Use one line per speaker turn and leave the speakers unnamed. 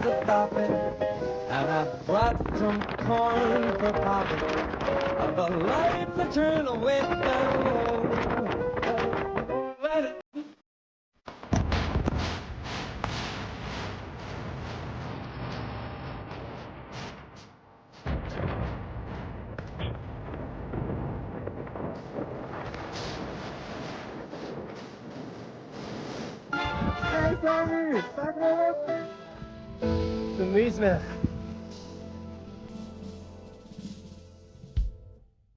to stop it. And I brought some corn for popping. The lights are turned way down low. Let it. Hey, Sammy! Back up! It's me, Smith.